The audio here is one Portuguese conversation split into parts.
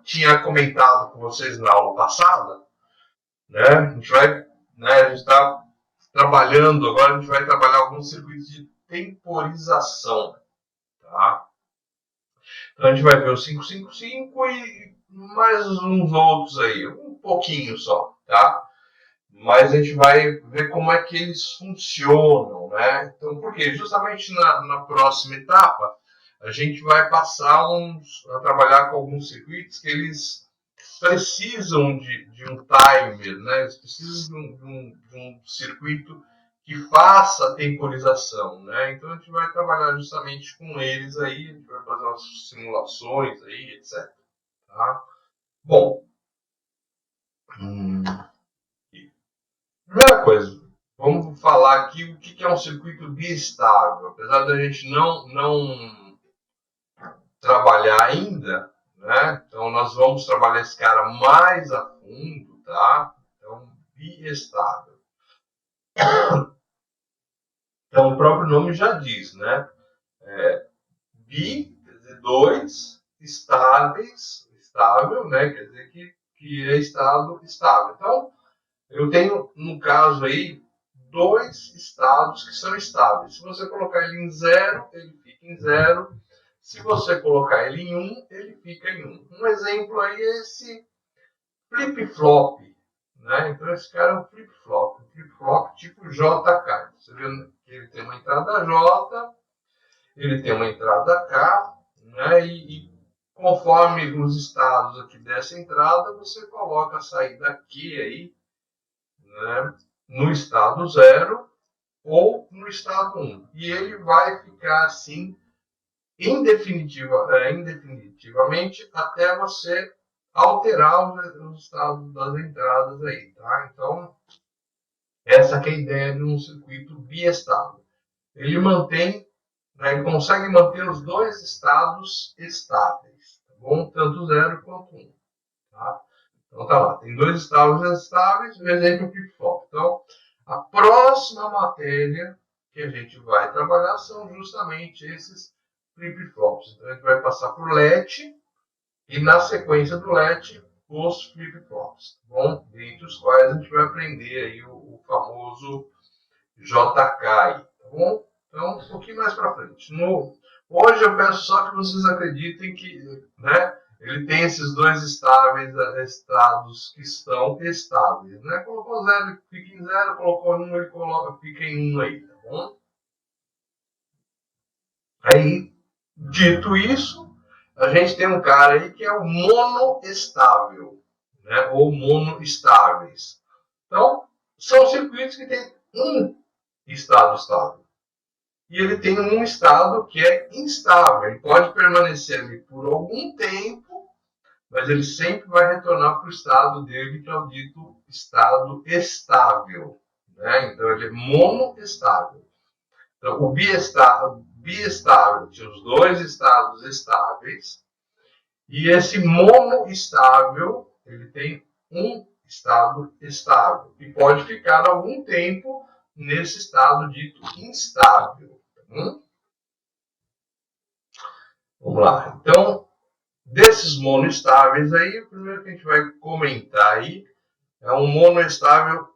tinha comentado com vocês na aula passada, né, a gente está trabalhando, agora a gente vai trabalhar alguns circuitos de temporização, tá? Então a gente vai ver o 555 e mais uns outros aí, um pouquinho só, tá? Mas a gente vai ver como é que eles funcionam, né? Então, por quê? Justamente na próxima etapa, a gente vai passar a trabalhar com alguns circuitos que eles precisam de um timer, né? Eles precisam de um circuito que faça a temporização, né? Então a gente vai trabalhar justamente com eles aí, a gente vai fazer umas simulações aí, etc. Tá? Bom, primeira coisa, vamos falar aqui o que é um circuito biestável. Apesar da gente não trabalhar ainda, né? Então nós vamos trabalhar esse cara mais a fundo, tá? Então, biestável. Então o próprio nome já diz, né? Bi, quer dizer, dois, estável, né? Quer dizer que é estado estável. Então, eu tenho, no caso aí, dois estados que são estáveis. Se você colocar ele em 0, ele fica em 0. Se você colocar ele em 1, ele fica em 1. Um exemplo aí é esse flip-flop, né? Então esse cara é um flip-flop tipo JK. Você vê que ele tem uma entrada J, ele tem uma entrada K, né? E conforme os estados aqui dessa entrada, você coloca a saída Q aí, né, no estado 0 ou no estado 1. E ele vai ficar assim indefinitivamente até você alterar os estados das entradas aí, tá? Então, essa que é a ideia de um circuito biestável. Ele mantém, né, ele consegue manter os dois estados estáveis, tá bom? Tanto 0 quanto 1, tá? Então tá lá, tem dois estados estáveis, o exemplo flip-flop. Então, a próxima matéria que a gente vai trabalhar são justamente esses flip-flops. Então a gente vai passar por LET e na sequência do LET os flip-flops, tá bom? Dentre os quais a gente vai aprender aí o famoso JK, aí, tá bom? Então, um pouquinho mais para frente. Hoje eu peço só que vocês acreditem que, né, ele tem esses dois estados que estão estáveis, né? Colocou 0, ele fica em 0, colocou 1, ele fica em 1 aí, tá bom? Aí, dito isso, a gente tem um cara aí que é o monoestável, né? Ou monoestáveis. Então, são circuitos que têm um estado estável. E ele tem um estado que é instável. Ele pode permanecer ali por algum tempo, mas ele sempre vai retornar para o estado dele, que é o dito estado estável, né? Então, ele é monoestável. Então, o biestável tinha os dois estados estáveis, e esse monoestável, ele tem um estado estável, e pode ficar algum tempo nesse estado dito instável. Vamos lá. Então, desses monoestáveis aí, o primeiro que a gente vai comentar aí é um monoestável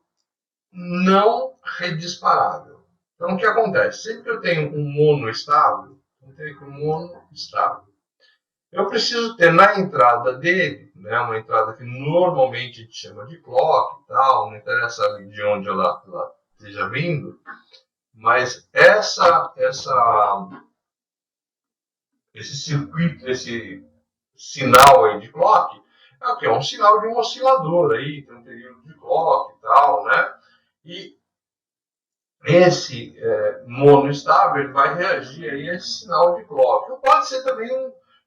não redisparável. Então, o que acontece? Sempre que eu tenho um monoestável, eu preciso ter na entrada dele, né, uma entrada que normalmente a gente chama de clock e tal, não interessa ali de onde ela esteja vindo, mas esse circuito, esse sinal aí de clock, é o que? É um sinal de um oscilador aí, tem um período de clock e tal, né? E esse monoestável ele vai reagir aí a esse sinal de clock. Ou pode ser também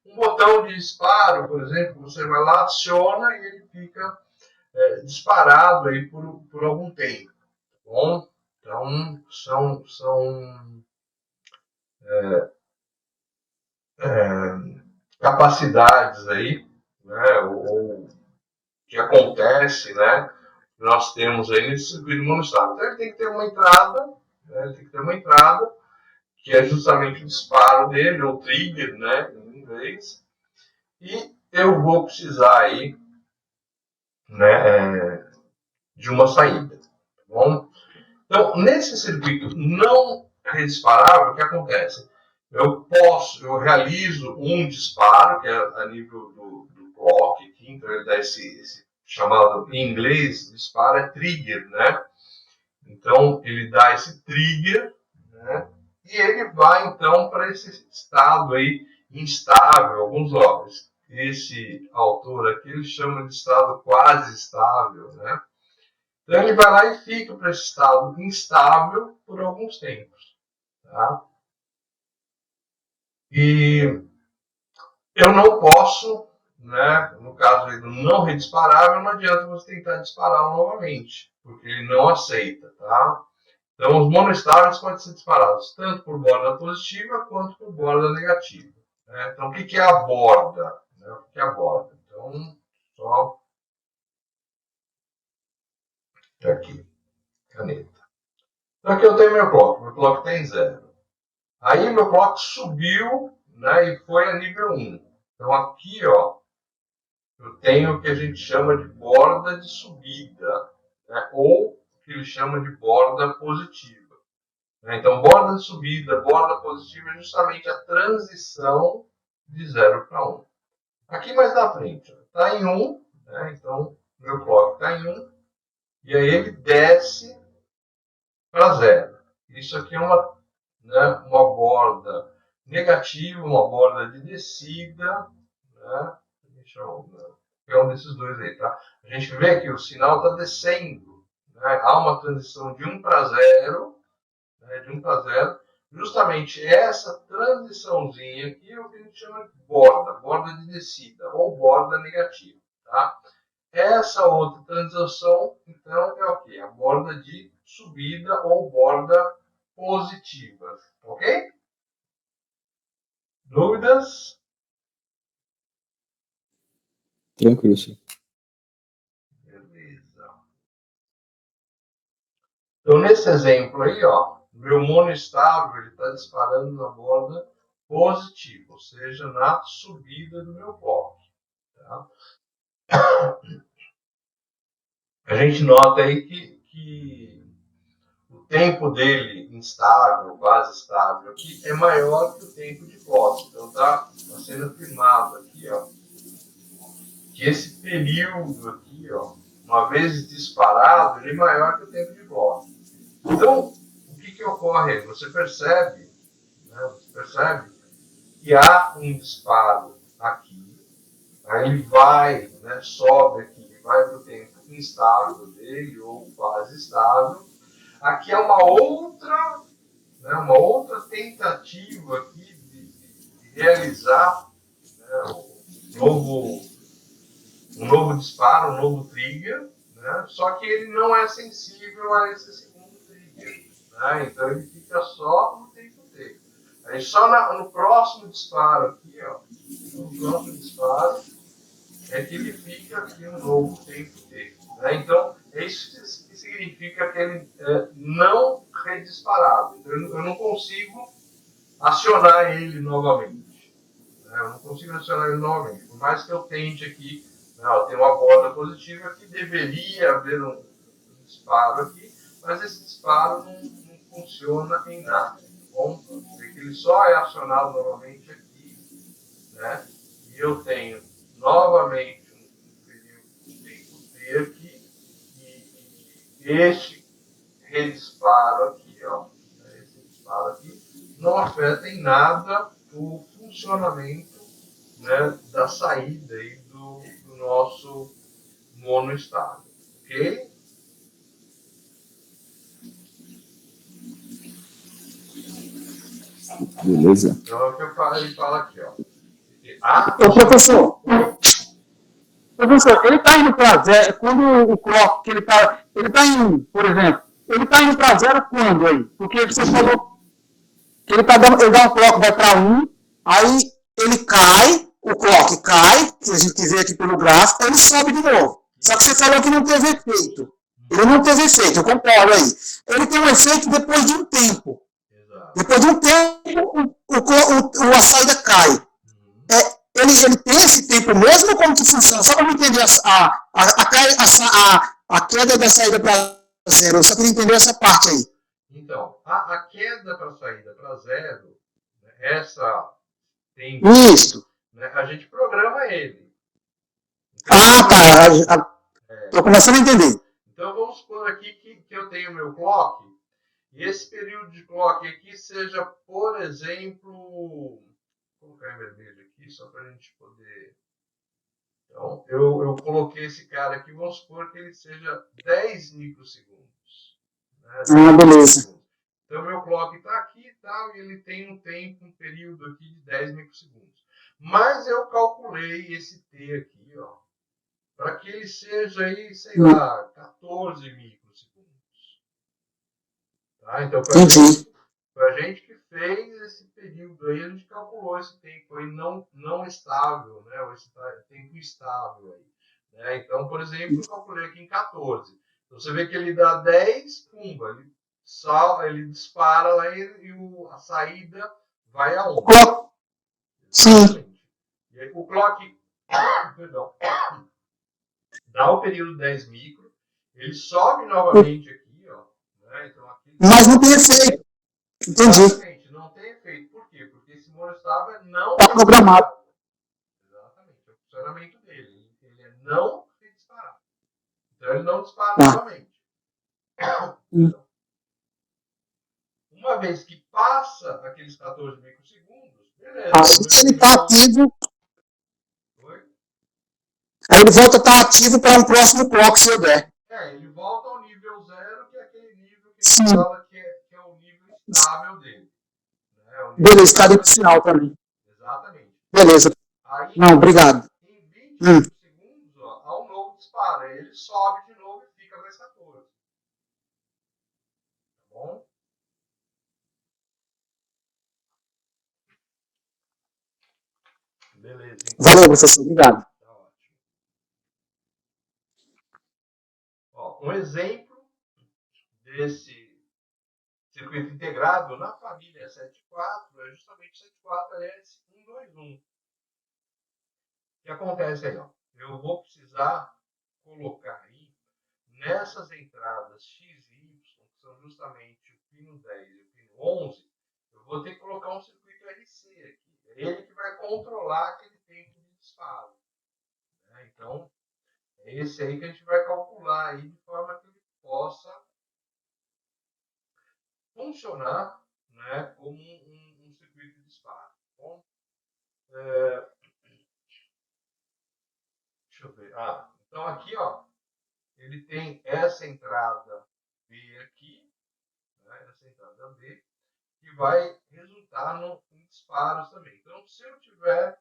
um botão de disparo, por exemplo, você vai lá, aciona e ele fica disparado aí por algum tempo. Tá bom? Então, são capacidades aí, né, ou que acontece, né, que nós temos aí nesse circuito monoestável. Então ele tem que ter uma entrada, né, que é justamente o disparo dele, ou trigger, né, em inglês, e eu vou precisar aí, né, de uma saída. Tá bom? Então, nesse circuito não redisparável, o que acontece? Eu realizo um disparo, que é a nível do clock aqui, então ele dá esse chamado, em inglês, disparo é trigger, né? Então, ele dá esse trigger, né? E ele vai, então, para esse estado aí instável, alguns olhos. Esse autor aqui, ele chama de estado quase estável, né? Então, ele vai lá e fica para esse estado instável por alguns tempos, tá? E eu não posso, né, no caso do não redisparável, não adianta você tentar dispará-lo novamente, porque ele não aceita, tá? Então, os monoestáveis podem ser disparados tanto por borda positiva quanto por borda negativa, né? Então, o que é a borda? Né? O que é a borda? Então, só aqui, caneta. Então, aqui eu tenho meu clock tem 0. Aí, meu clock subiu, né, e foi a nível 1. Então, aqui, ó, eu tenho o que a gente chama de borda de subida, né, ou o que ele chama de borda positiva. Então, borda de subida, borda positiva é justamente a transição de 0 para 1. Aqui mais na frente, está em 1, né? Então meu clock está em 1, e aí ele desce para 0. Isso aqui é uma borda negativa, uma borda de descida, né? É um desses dois aí, tá? A gente vê que o sinal está descendo, né? Há uma transição de 1 para 0, né, de 1 para 0, justamente essa transiçãozinha aqui é o que a gente chama de borda de descida, ou borda negativa. Tá? Essa outra transição, então, é o quê? A borda de subida ou borda positiva. Ok? Dúvidas? Tranquilo, senhor. Beleza. Então, nesse exemplo aí, ó, meu monoestável está disparando na borda positiva, ou seja, na subida do meu clock. Tá? A gente nota aí que o tempo dele instável, quase estável, aqui é maior que o tempo de clock. Então está sendo afirmado aqui, ó, que esse período aqui, ó, uma vez disparado, ele é maior que o tempo de clock. Então, o que ocorre? Você percebe, né, que há um disparo aqui, aí ele vai, né, sobe aqui, vai para o tempo instável dele, ou quase estável. Aqui é uma outra tentativa aqui de realizar, né, um novo disparo, um novo trigger, né, só que ele não é sensível a esse segundo trigger. Né, então ele fica só no tempo T. Aí só no próximo disparo aqui, ó, no próximo disparo, é que ele fica aqui um novo tempo T. Né? Então, é isso que significa que ele é não redisparável. Então, eu não consigo acionar ele novamente. Né? Eu não consigo acionar ele novamente. Por mais que eu tente aqui, eu tenho uma borda positiva que deveria haver um disparo aqui, mas esse disparo não funciona em nada. Bom, ele só é acionado novamente aqui, né? E eu tenho novamente um período de tempo T aqui, e este redisparo aqui, ó, esse disparo aqui, não afeta em nada o funcionamento, né, da saída aí do nosso monoestado. Ok? Beleza. Então é o que ele fala aqui, ó. Ô, professor, ele está indo para zero, quando o clock, que ele está indo, por exemplo, ele está indo para zero quando aí? Porque você falou que ele dá um clock, vai para 1, aí ele cai, o clock cai, que a gente vê aqui pelo gráfico, aí ele sobe de novo. Só que você falou que não teve efeito. Ele não teve efeito, eu concordo aí. Ele tem um efeito depois de um tempo. Exato. Depois de um tempo, a saída cai. ele tem esse tempo mesmo, como que funciona? Só para eu entender a queda da saída para zero, eu só queria entender essa parte aí. Então, a queda para saída para zero, né, essa tem. Isso. Né, a gente programa ele. Então, tá. Estou começando a entender. Então, vamos supor aqui que eu tenho meu clock, e esse período de clock aqui seja, por exemplo, vou colocar em vermelho aqui, só para a gente poder. Então, eu coloquei esse cara aqui, vamos supor que ele seja 10 microsegundos. Né, beleza. Então, meu clock está aqui e tal, e ele tem um período aqui de 10 microsegundos. Mas eu calculei esse T aqui, ó, para que ele seja aí, sei lá, 14 microsegundos. Tá? Então, para a gente que fez esse período aí, a gente calculou esse tempo aí não estável, né? Ou esse tempo estável aí. Né? Então, por exemplo, eu calculei aqui em 14. Então, você vê que ele dá 10, pumba, ele dispara lá e a saída vai a 1. Sim. E aí o clock, perdão, dá o período 10 micro, ele sobe novamente aqui, ó. Né? Então, aqui, mas não tem efeito. Entendi. Exatamente, não tem efeito. Por quê? Porque esse monostável não está programado. Exatamente, é o funcionamento dele. Ele é não disparar. Então ele não dispara novamente. Então, uma vez que passa aqueles 14 microsegundos, beleza. Ele está ativo. Oi? Aí ele volta a estar ativo para um próximo clock, se eu der. Ele volta ao nível 0, que é aquele nível que a gente fala que é o nível estável dele. Né? Beleza, cadê o sinal também? Exatamente. Beleza. Aí, não, obrigado. Em 20 segundos, ó, há um novo disparo. Aí ele sobe de novo e fica mais 14. Tá bom? Beleza. Então, valeu, professor. Obrigado. Tá ótimo. Ó, um exemplo desse circuito integrado na família 74 é justamente 74LS121. O que acontece aí? Ó? Eu vou precisar colocar aí nessas entradas X e Y, que são justamente o pino 10 e o pino 11, eu vou ter que colocar um circuito RC aqui. É ele que vai controlar aquele tempo de disparo. Né? Então, é esse aí que a gente vai calcular aí de forma que ele possa funcionar, né, como um circuito de disparo. Bom, deixa eu ver. Então aqui, ó, ele tem essa entrada B aqui, né, essa entrada B, que vai resultar em disparos também. Então, se eu tiver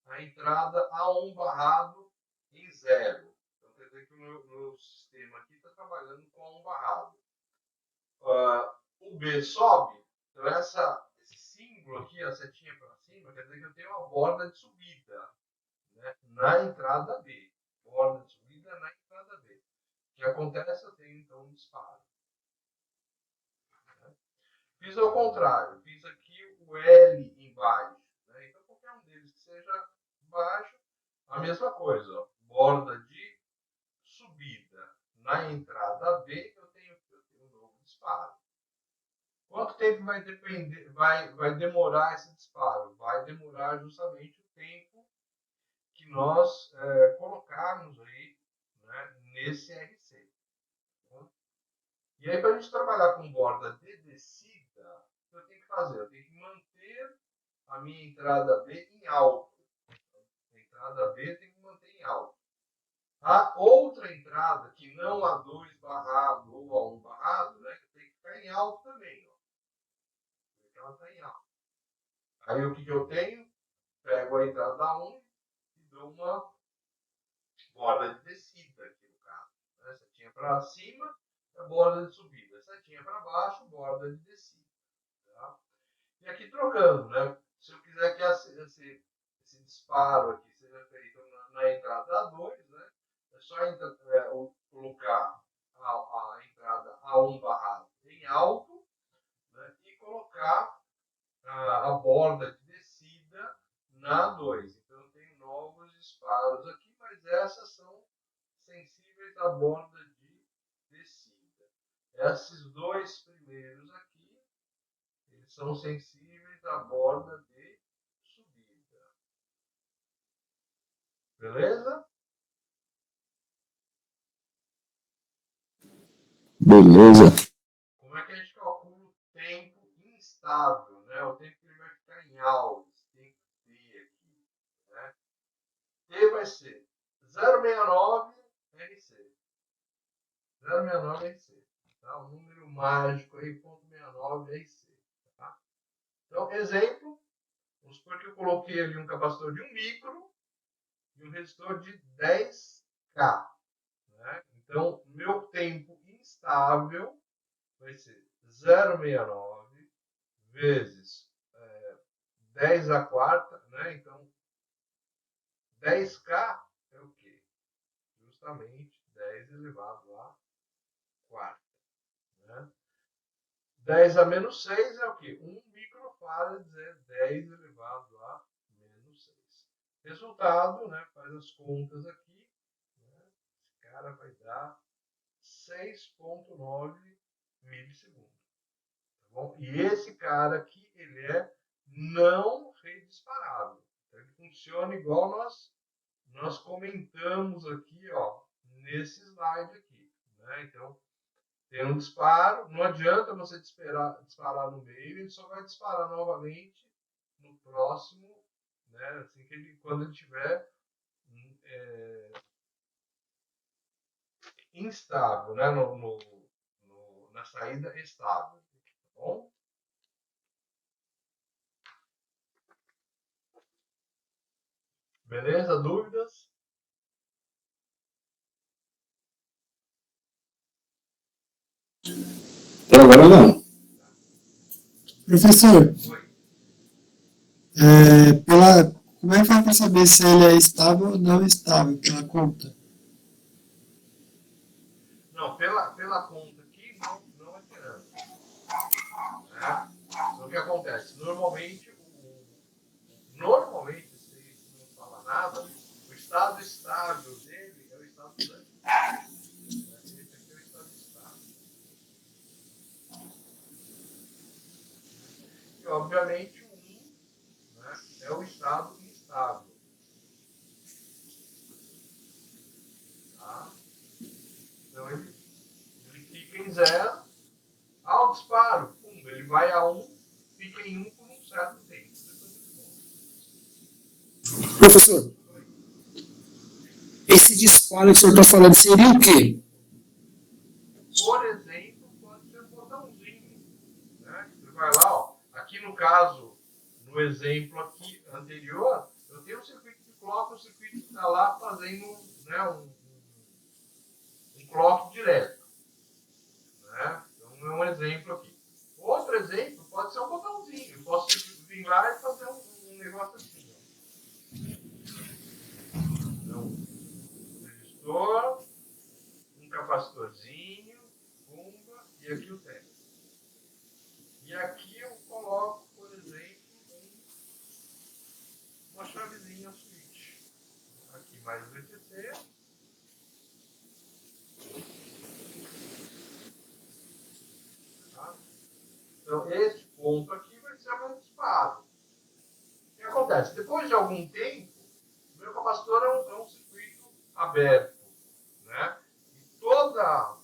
a entrada A1 barrado em 0, então quer dizer que o meu sistema aqui está trabalhando com A1 barrado. O B sobe, então esse símbolo aqui, a setinha para cima, quer dizer que eu tenho uma borda de subida, né, na entrada B. Borda de subida na entrada B. O que acontece? Eu tenho então um disparo. Né? Fiz ao contrário, fiz aqui o L embaixo. Né? Então qualquer um deles que seja baixo, a mesma coisa. Ó, borda de subida na entrada B, eu tenho um novo disparo. Quanto tempo vai demorar esse disparo? Vai demorar justamente o tempo que nós colocarmos aí, né, nesse RC. Tá? E aí, para a gente trabalhar com borda de descida, o que eu tenho que fazer? Eu tenho que manter a minha entrada B em alto. A entrada B tem que manter em alto. A outra entrada, que não a 2 barrado ou a 1 barrado, né, tem que ficar em alto também. Ó. Ela está em alto. Aí o que eu tenho? Pego a entrada da 1 e dou uma borda de descida aqui no caso. Né? Setinha para cima, é borda de subida. Setinha para baixo, borda de descida. Tá? E aqui trocando, né? Se eu quiser que esse disparo aqui seja feito na entrada A2, né? É só colocar a entrada A1 barrado em alto, né? E colocar a borda de descida na A2. Então eu tenho disparos aqui, mas essas são sensíveis à borda de descida. Esses dois primeiros aqui, eles são sensíveis à borda de subida. Beleza? Beleza. Como é que a gente calcula o tempo instável, né? O tempo que ele vai ficar em aulas, tempo T aqui, né? T vai ser 0,69 RC. 0,69 RC. Tá? Um número mágico aí, 0,69 RC. Tá? Então, exemplo, vamos supor que eu coloquei ali um capacitor de 1 micro e um resistor de 10K. Né? Então, meu tempo instável vai ser 0,69 vezes 10 a quarta, né? Então, 10K é o quê? Justamente 10 elevado a quarta. Né? 10 a menos 6 é o quê? 1 microfarads é 10 elevado a menos 6. Resultado, né? Faz as contas aqui. Né? Esse cara vai dar 6,9 milissegundos. Tá bom? E esse cara aqui, ele é não redisparável. Então, ele funciona igual nós comentamos aqui, ó, nesse slide aqui. Né? Então, tem um disparo, não adianta você disparar no meio, ele só vai disparar novamente no próximo, né? Assim que ele, quando ele estiver instável, né? Na saída estável. Tá bom? Beleza? Dúvidas? Até agora não. Professor, Oi. como é que faz para saber se ele é estável ou não estável pela conta? Não, pela conta aqui, não adianta. Né? Então, o que acontece? Normalmente, se não fala nada, o estado estável dele é o estado branco. Esse aqui é o estado estável. E, obviamente, o 1, né, é o estado instável. Tá? Então, ele fica em 0. Ao disparo, ele vai a 1, fica em 1 por um certo tempo. Professor, esse disparo que o senhor está falando seria o quê? Por exemplo, pode ser um botãozinho. Né? Você vai lá, ó. Aqui no caso, no exemplo aqui anterior, eu tenho um circuito de clock, o circuito está lá fazendo, né, um clock direto. Né? Então é um exemplo aqui. Outro exemplo pode ser um botãozinho. Eu posso vir lá e fazer um negócio assim. Ó. Então, um resistor, um capacitorzinho, bomba, e aqui o teste. E aqui eu coloco, por exemplo, uma chavezinha switch. Aqui mais o VCC. Tá? Então, esse ponto aqui vai ser o meu disparo. O que acontece? Depois de algum tempo, o meu capacitor é um circuito aberto. Né? E toda a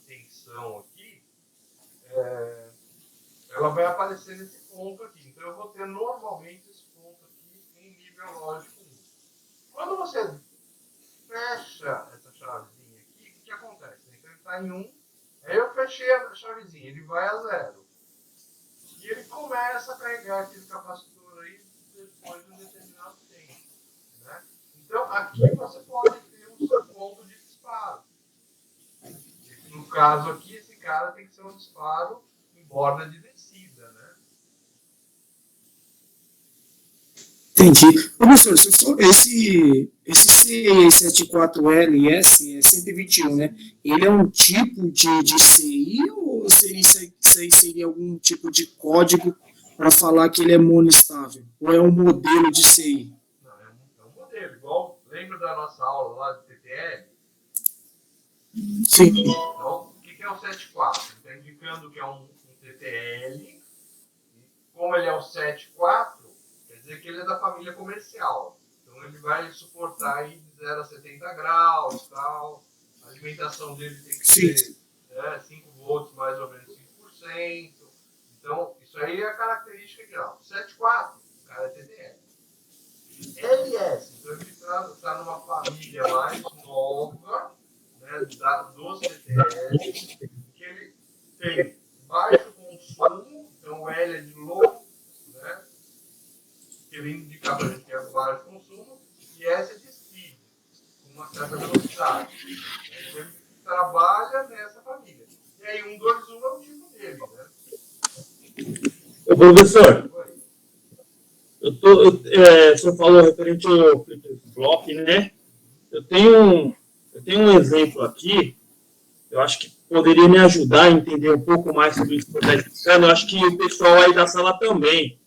tensão aqui, ela vai aparecer nesse ponto aqui. Então, eu vou ter normalmente esse ponto aqui em nível lógico 1. Quando você fecha essa chavezinha aqui, o que acontece? Então, ele está em 1, aí eu fechei a chavezinha, ele vai a 0. E ele começa a carregar aquele capacitor aí depois de um determinado tempo. Né? Então, aqui você pode ter o seu ponto de disparo. No caso aqui, esse cara tem que ser um disparo em borda de descida, né? Entendi. Professor, esse CI74LS é 121, né? Ele é um tipo de CI ou seria algum tipo de código para falar que ele é monoestável? Ou é um modelo de CI? Não, é um modelo. lembra da nossa aula lá de TTL? Sim. Então, o que é o 7,4? Está indicando que é um TTL. Como ele é o 7,4, quer dizer que ele é da família comercial. Então ele vai suportar aí de 0 a 70 graus, tal. A alimentação dele tem que ser 5 volts, mais ou menos 5%. Então, isso aí é a característica geral. 7,4, o cara é TTL. LS, então ele está numa família mais nova, né, dos TTL, que ele tem baixo consumo, então o L é de low, né, que ele indica para a gente que é baixo consumo, e S é de speed, com uma certa velocidade. Então ele trabalha nessa família. E aí 1, 2, 1 é o tipo dele, né? Ô, professor, Oi. o senhor falou referente ao flip-flop, né? Eu tenho um exemplo aqui, eu acho que poderia me ajudar a entender um pouco mais sobre isso que você está explicando. Eu acho que o pessoal aí da sala também.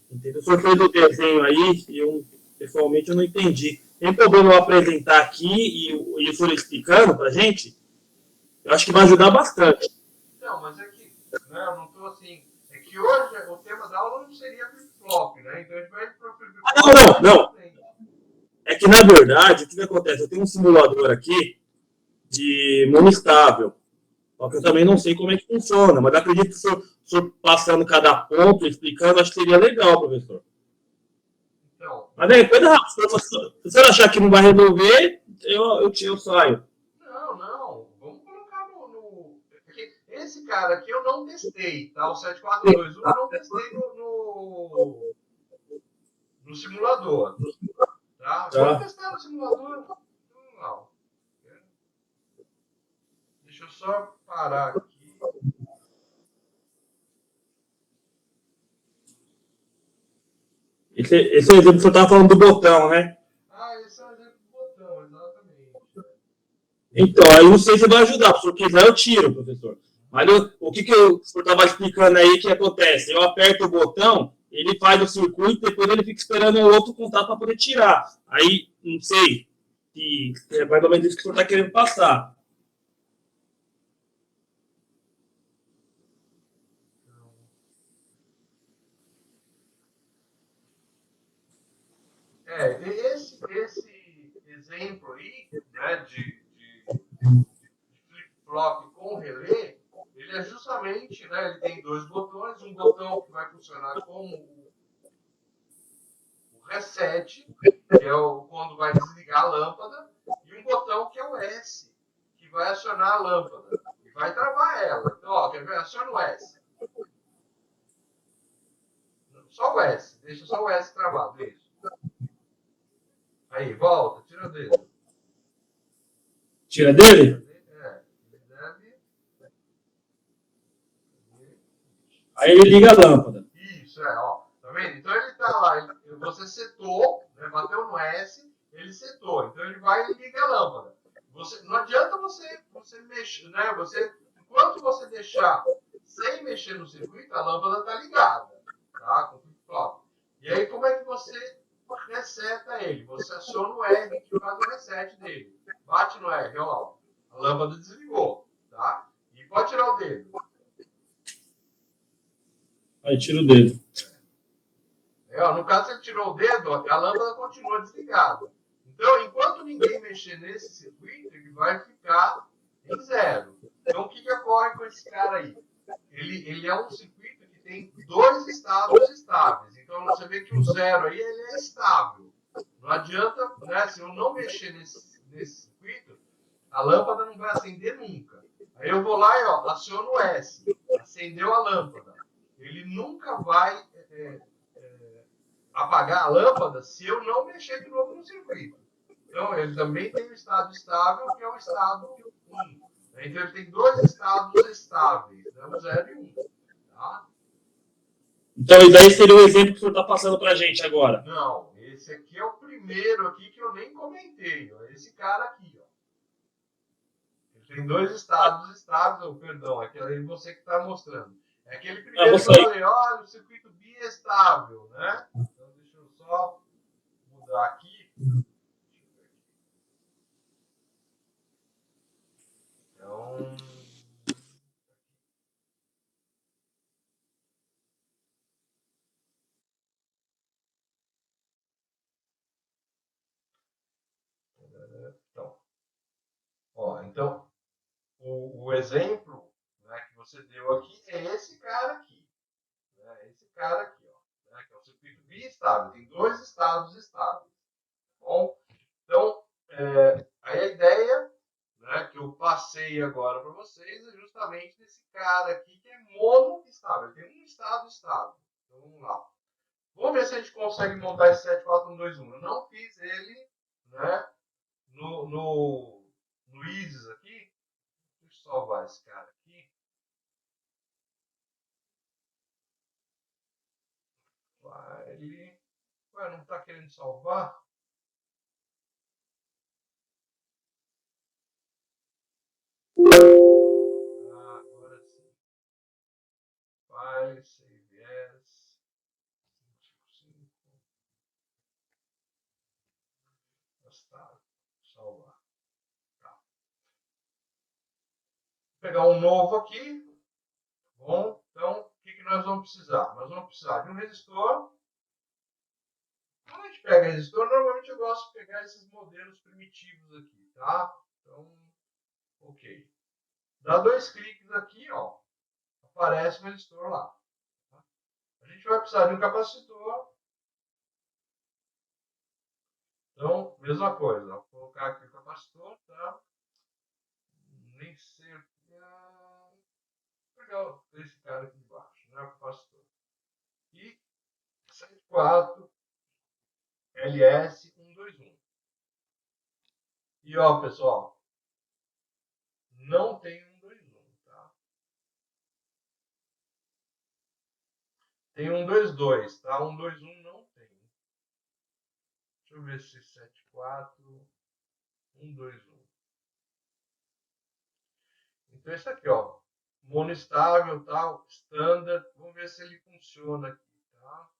Entendeu? O senhor fez o desenho aí, e eu, pessoalmente, eu não entendi. Tem problema eu apresentar aqui e o senhor explicando para a gente? Eu acho que vai ajudar bastante. Não, mas é que, né, eu não estou assim. É que hoje o tema da aula não seria flip-flop, né? Então a gente vai para o flip-flop. Não. É que, na verdade, o que acontece? Eu tenho um simulador aqui de monostável. Só que eu também não sei como é que funciona, mas acredito que o senhor passando cada ponto, explicando, acho que seria legal, professor. Então, Mas aí, coisa rápida. Se o senhor achar que não vai resolver, eu saio. não. Vamos colocar porque esse cara aqui eu não testei, tá? O 7421 eu não testei no simulador. Tá? Vamos testar no simulador? Não. Deixa eu só parar aqui. Esse exemplo que o senhor estava falando do botão, né? Esse é um exemplo do botão, exatamente. Então, aí não sei se vai ajudar. Se o senhor quiser, eu tiro, professor. Mas o que o senhor estava explicando aí que acontece? Eu aperto o botão, ele faz o circuito, depois ele fica esperando o outro contato para poder tirar. Aí, não sei se é mais ou menos isso que o senhor está querendo passar. Esse exemplo aí, né, de flip-flop com relé, ele é justamente, né, ele tem dois botões, um botão que vai funcionar como o reset, que é quando vai desligar a lâmpada, e um botão que é o S, que vai acionar a lâmpada e vai travar ela. Então, ó, quer ver? Aciona o S. Só o S, deixa só o S travado, isso. Aí, volta, tira o dedo. Tira dele? Ele deve. Aí ele liga a lâmpada. Isso, ó. Tá vendo? Então ele tá lá, você setou, né, bateu no S, ele setou. Então ele vai e liga a lâmpada. Não adianta você mexer, né? Enquanto você deixar sem mexer no circuito, a lâmpada tá ligada, tá? Com flip-flop. E aí como é que você reseta ele? Você aciona o R que faz o reset dele. Bate no R, ó. A lâmpada desligou, tá? E pode tirar o dedo. Aí tira o dedo. No caso, se ele tirou o dedo, a lâmpada continua desligada. Então, enquanto ninguém mexer nesse circuito, ele vai ficar em zero. Então, o que ocorre com esse cara aí? Ele é um circuito que tem dois estados estáveis. Então, você vê que o zero aí ele é estável. Não adianta, né? Se eu não mexer nesse circuito, a lâmpada não vai acender nunca. Aí eu vou lá e aciono o S. Acendeu a lâmpada. Ele nunca vai apagar a lâmpada se eu não mexer de novo no circuito. Então, ele também tem um estado estável, que é o estado 1. Então, ele tem dois estados estáveis, né? O 0 e 1. Tá? Então, e daí seria o exemplo que o senhor está passando para a gente agora. Não, esse aqui é o primeiro aqui que eu nem comentei. Ó. Esse cara aqui. Ó. Ele tem dois estados estáveis, perdão, aquele aí você que está mostrando. É aquele primeiro que eu falei, olha, o circuito biestável, né? Então, deixa eu só mudar aqui. Então, então o exemplo, né, que você deu aqui é esse cara aqui. Né, esse cara aqui, ó, né, que é o circuito biestável. Tem dois estados estáveis. Bom, então, aí a ideia, né, que eu passei agora para vocês é justamente desse cara aqui que é monoestável. Ele tem um estado estável. Então, vamos lá. Vamos ver se a gente consegue montar esse 74121. Eu não fiz ele, né, no ISIS aqui. Deixa eu salvar esse cara aqui. Ele, ué, não está querendo salvar? Ah, agora sim. File, save as. 555. Gostado. Salvar. Tá. Vou pegar um novo aqui. Bom, então, o que nós vamos precisar? Nós vamos precisar de um resistor. Quando a gente pega resistor, normalmente eu gosto de pegar esses modelos primitivos aqui, tá? Então, ok. Dá dois cliques aqui, ó. Aparece o resistor lá. Tá? A gente vai precisar de um capacitor. Então, mesma coisa. Vou colocar aqui o capacitor, tá? Nem sei o que é. Vou pegar esse cara aqui embaixo, né? O capacitor. E 104 LS121. E ó, pessoal, não tem 121, tá? Tem 122, tá? 121 não tem. Deixa eu ver se 74 121. Então esse aqui, ó, monoestável, tal, standard. Vamos ver se ele funciona aqui, tá?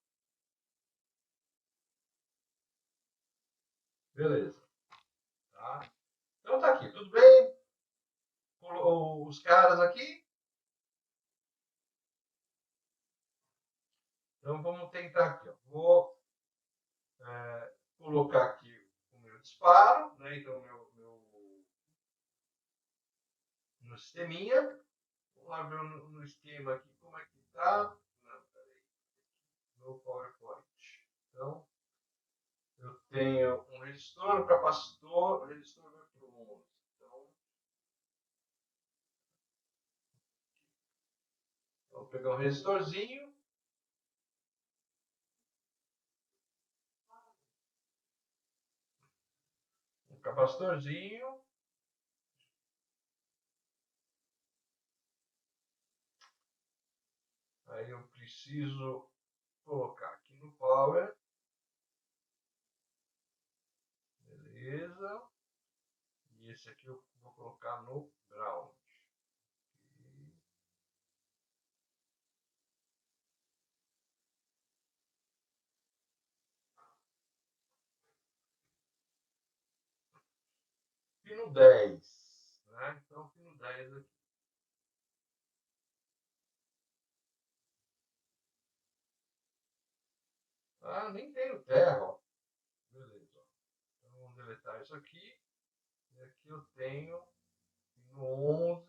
Beleza, tá? Então tá aqui, tudo bem? Os caras aqui. Então vamos tentar aqui, ó. Vou colocar aqui o meu disparo, né? Então no sisteminha. Vamos lá ver no esquema aqui como é que tá. Não, peraí. No PowerPoint. Então, eu tenho um resistor, um capacitor, o resistor vai para o 11. Então, vou pegar um resistorzinho. Um capacitorzinho. Aí eu preciso colocar aqui no Power. Beleza. E esse aqui eu vou colocar no Ground. Pino 10. Né? Então, pino 10 aqui. Ah, nem tenho terra, ó. Beleza. Então, vamos deletar isso aqui. E aqui eu tenho pino 11.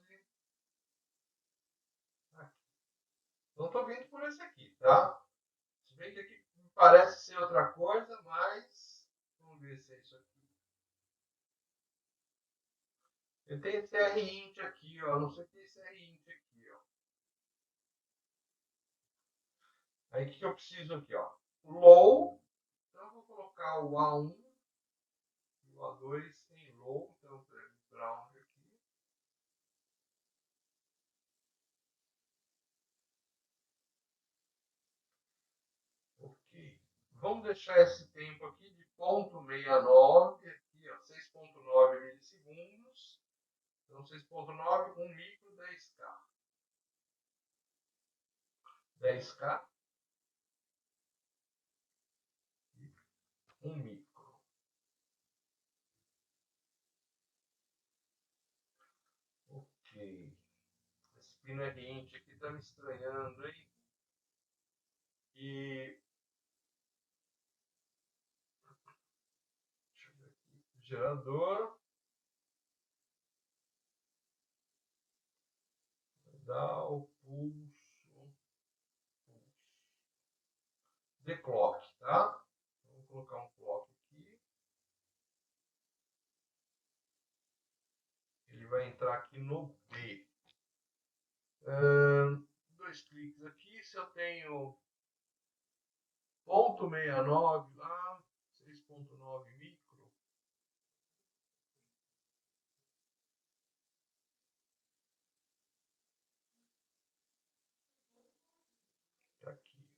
Aqui. Então, estou vindo por esse aqui, tá? Se bem que aqui parece ser outra coisa, mas vamos ver se é isso aqui. Eu tenho esse RINT aqui, ó. Não sei o que é esse RINT aqui, ó. Aí o que eu preciso aqui, ó? O low. Então eu vou colocar o A1 e o A2 em low. Então eu pego o ground aqui. Ok. Vamos deixar esse tempo aqui de 0,69 aqui, ó, 6,9 milissegundos. Então 6,9, 1 micro, 10K. 10K. 1 micro. Ok. aqui no R-int, aqui tá me estranhando, hein? E deixa eu ver aqui. Gerador. Dá o pulso. The clock, tá? Vamos colocar um clock aqui. Ele vai entrar aqui no B. 2 cliques aqui. Se eu tenho 0.69 lá, 6.9 micro. Tá aqui.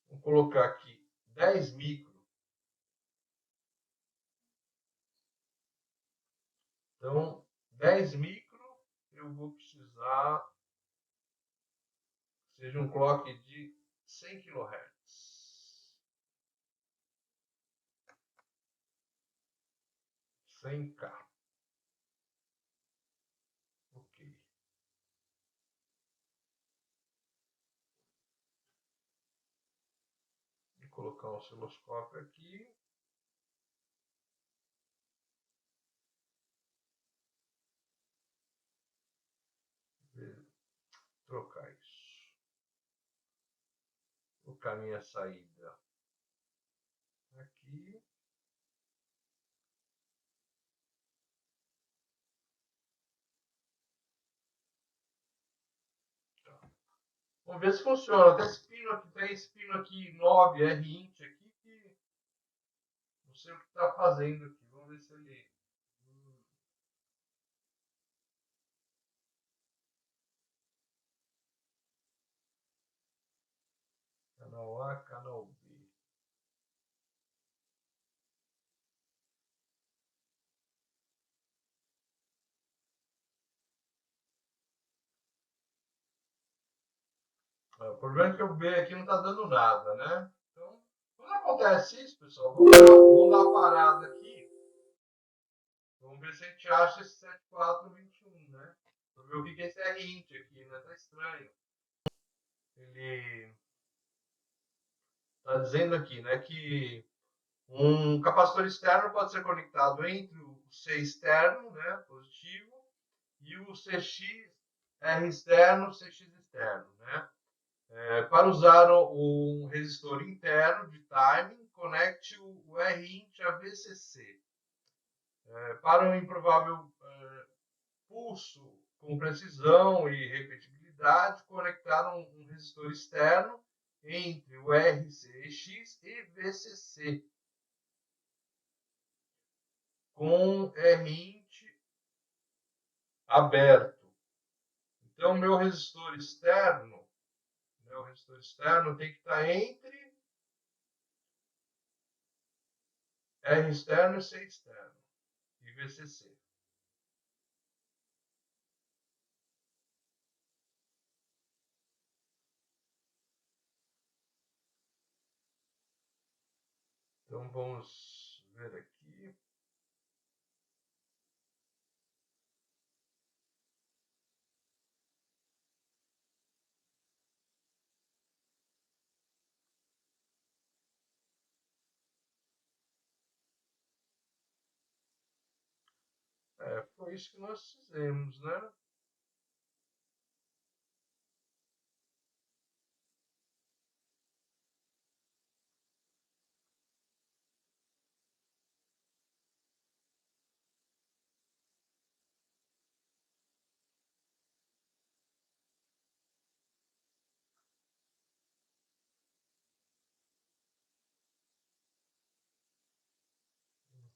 Vou colocar aqui 10 micro. Então, 10 micro, eu vou precisar que seja um clock de 100 kHz. 100K. Ok. Vou colocar um osciloscópio aqui. Trocar isso. Colocar minha saída aqui. Tá. Vamos ver se funciona. Tem esse pino aqui 9 R-int aqui que não sei o que está fazendo aqui. Vamos ver se ele... Canal A, canal B. O problema é que o B aqui não está dando nada, né? Então, quando acontece isso, pessoal, vamos dar uma parada aqui. Vamos ver se a gente acha esse 7421, né? Vamos ver o que é esse R-int aqui, né? Tá estranho. Ele está dizendo aqui, né, que um capacitor externo pode ser conectado entre o C externo, né, positivo, e o CX R externo, CX externo, né? Para usar um resistor interno de timing, conecte o R-int a VCC. Para um improvável pulso com precisão e repetibilidade, conectar um resistor externo entre o RCX e VCC com R-int aberto. Então, meu resistor externo tem que estar entre R externo e C externo e VCC. Então, vamos ver aqui. Foi isso que nós fizemos, né?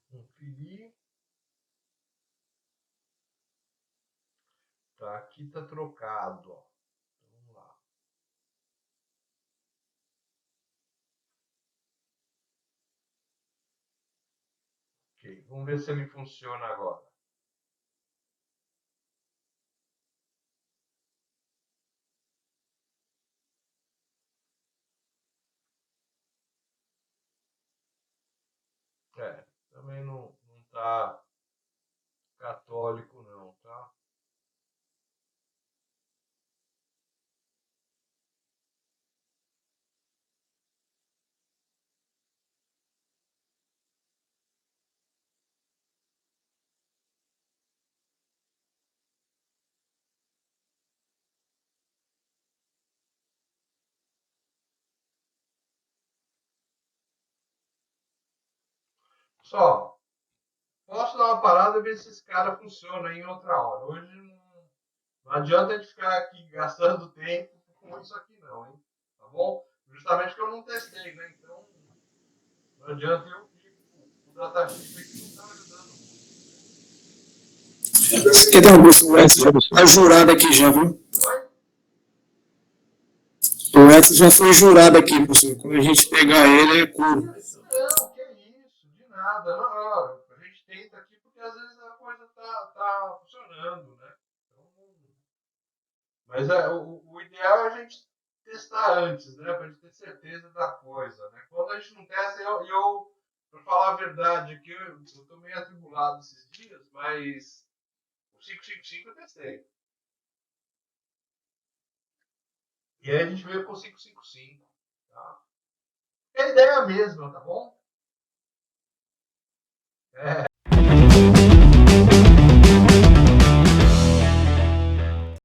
Conferir. Tá, aqui tá trocado, ó. Vamos lá. Ok, vamos ver se ele funciona agora. Também não tá católico não, tá? Só, posso dar uma parada e ver se esse cara funciona em outra hora. Hoje não adianta a gente ficar aqui gastando tempo com isso aqui não, hein? Tá bom? Justamente porque eu não testei, né? Então, não adianta eu que o datativo aqui não tá ajudando muito. Quer dar uma bolsa? O Edson tá jurado aqui já, viu? Oi? O Edson já foi jurado aqui, professor. Quando a gente pegar ele, é couro. Não, que isso, de nada. Não, a gente tenta aqui porque às vezes a coisa tá funcionando, né? Então, mas o ideal é a gente testar antes, né? Pra gente ter certeza da coisa, né? Quando a gente não testa, pra falar a verdade aqui, eu tô meio atribulado esses dias, mas o 555 eu testei. E aí a gente veio com o 555, tá? É a ideia mesma, tá bom? É.